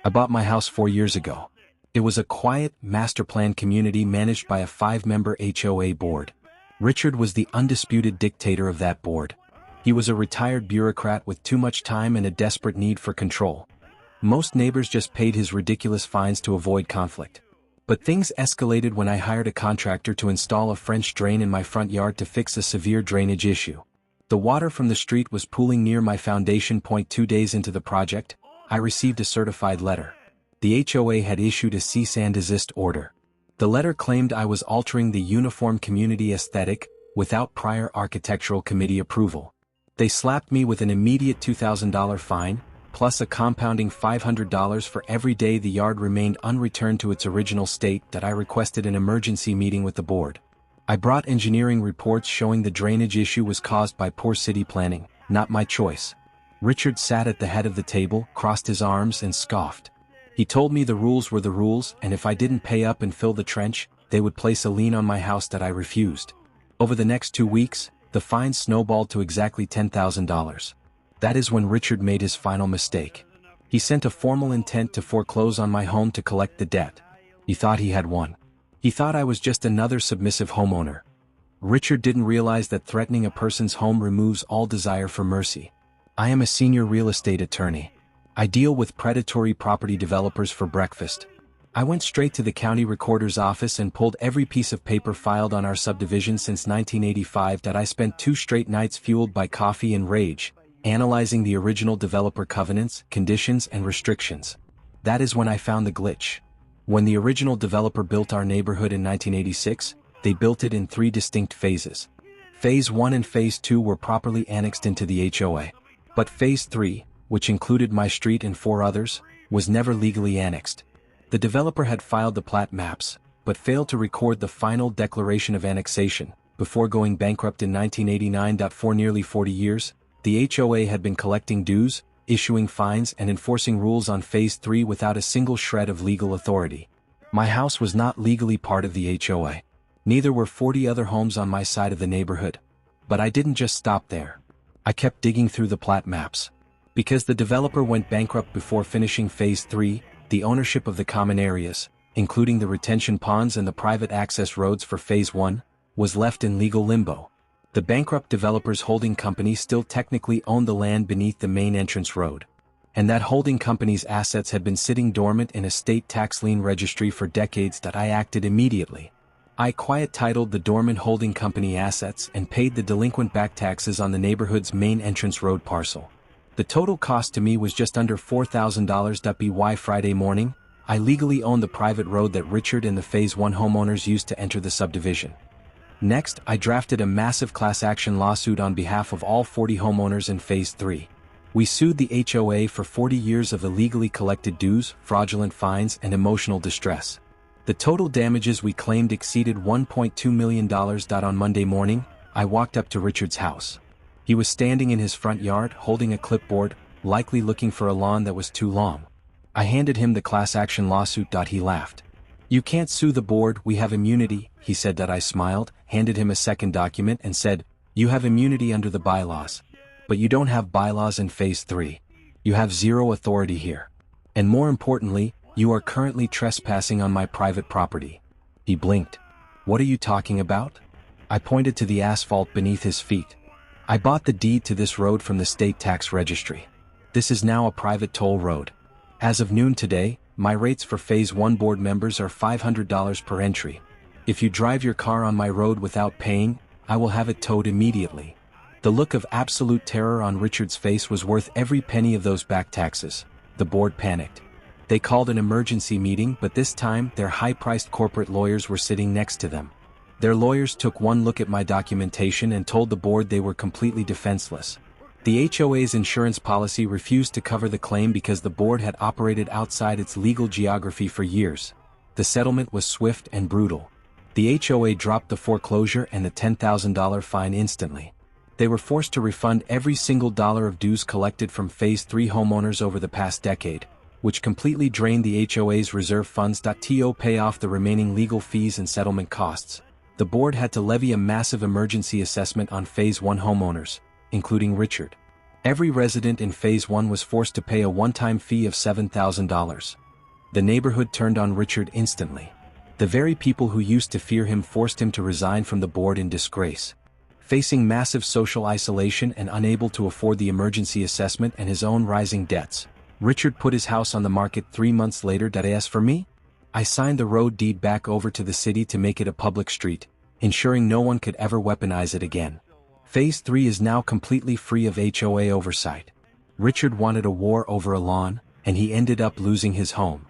I bought my house 4 years ago. It was a quiet, master-planned community managed by a 5-member HOA board. Richard was the undisputed dictator of that board. He was a retired bureaucrat with too much time and a desperate need for control. Most neighbors just paid his ridiculous fines to avoid conflict. But things escalated when I hired a contractor to install a French drain in my front yard to fix a severe drainage issue. The water from the street was pooling near my foundation point. 2 days into the project, I received a certified letter. The HOA had issued a cease and desist order. The letter claimed I was altering the uniform community aesthetic without prior architectural committee approval. They slapped me with an immediate $2,000 fine, plus a compounding $500 for every day the yard remained unreturned to its original state. That I requested an emergency meeting with the board. I brought engineering reports showing the drainage issue was caused by poor city planning, not my choice. Richard sat at the head of the table, crossed his arms and scoffed. He told me the rules were the rules, and if I didn't pay up and fill the trench, they would place a lien on my house. That I refused. Over the next 2 weeks, the fine snowballed to exactly $10,000. That is when Richard made his final mistake. He sent a formal intent to foreclose on my home to collect the debt. He thought he had won. He thought I was just another submissive homeowner. Richard didn't realize that threatening a person's home removes all desire for mercy. I am a senior real estate attorney. I deal with predatory property developers for breakfast. I went straight to the county recorder's office and pulled every piece of paper filed on our subdivision since 1985. That I spent 2 straight nights fueled by coffee and rage, analyzing the original developer covenants, conditions and restrictions. That is when I found the glitch. When the original developer built our neighborhood in 1986, they built it in 3 distinct phases. Phase 1 and Phase 2 were properly annexed into the HOA. But Phase 3, which included my street and 4 others, was never legally annexed. The developer had filed the plat maps, but failed to record the final declaration of annexation. Before going bankrupt in 1989. For nearly 40 years, the HOA had been collecting dues, issuing fines and enforcing rules on Phase 3 without a single shred of legal authority. My house was not legally part of the HOA. Neither were 40 other homes on my side of the neighborhood. But I didn't just stop there. I kept digging through the plat maps. Because the developer went bankrupt before finishing Phase 3, the ownership of the common areas, including the retention ponds and the private access roads for Phase 1, was left in legal limbo. The bankrupt developer's holding company still technically owned the land beneath the main entrance road. And that holding company's assets had been sitting dormant in a state tax lien registry for decades. That I acted immediately. I quiet-titled the dormant holding company assets and paid the delinquent back taxes on the neighborhood's main entrance road parcel. The total cost to me was just under $4,000. By Friday morning, I legally owned the private road that Richard and the Phase 1 homeowners used to enter the subdivision. Next, I drafted a massive class action lawsuit on behalf of all 40 homeowners in Phase 3. We sued the HOA for 40 years of illegally collected dues, fraudulent fines, and emotional distress. The total damages we claimed exceeded $1.2 million. On Monday morning, I walked up to Richard's house. He was standing in his front yard, holding a clipboard, likely looking for a lawn that was too long. I handed him the class action lawsuit. He laughed. "You can't sue the board, we have immunity," he said. I smiled, handed him a second document and said, "You have immunity under the bylaws. But you don't have bylaws in Phase 3. You have zero authority here. And more importantly, you are currently trespassing on my private property." He blinked. "What are you talking about?" I pointed to the asphalt beneath his feet. "I bought the deed to this road from the state tax registry. This is now a private toll road. As of noon today, my rates for Phase 1 board members are $500 per entry. If you drive your car on my road without paying, I will have it towed immediately." The look of absolute terror on Richard's face was worth every penny of those back taxes. The board panicked. They called an emergency meeting, but this time their high-priced corporate lawyers were sitting next to them. Their lawyers took one look at my documentation and told the board they were completely defenseless. The HOA's insurance policy refused to cover the claim because the board had operated outside its legal geography for years. The settlement was swift and brutal. The HOA dropped the foreclosure and the $10,000 fine instantly. They were forced to refund every single dollar of dues collected from Phase 3 homeowners over the past decade, which completely drained the HOA's reserve funds. To pay off the remaining legal fees and settlement costs, the board had to levy a massive emergency assessment on Phase 1 homeowners, including Richard. Every resident in Phase 1 was forced to pay a one-time fee of $7,000. The neighborhood turned on Richard instantly. The very people who used to fear him forced him to resign from the board in disgrace. Facing massive social isolation and unable to afford the emergency assessment and his own rising debts, Richard put his house on the market 3 months later. As for me, I signed the road deed back over to the city to make it a public street, ensuring no one could ever weaponize it again. Phase 3 is now completely free of HOA oversight. Richard wanted a war over a lawn, and he ended up losing his home.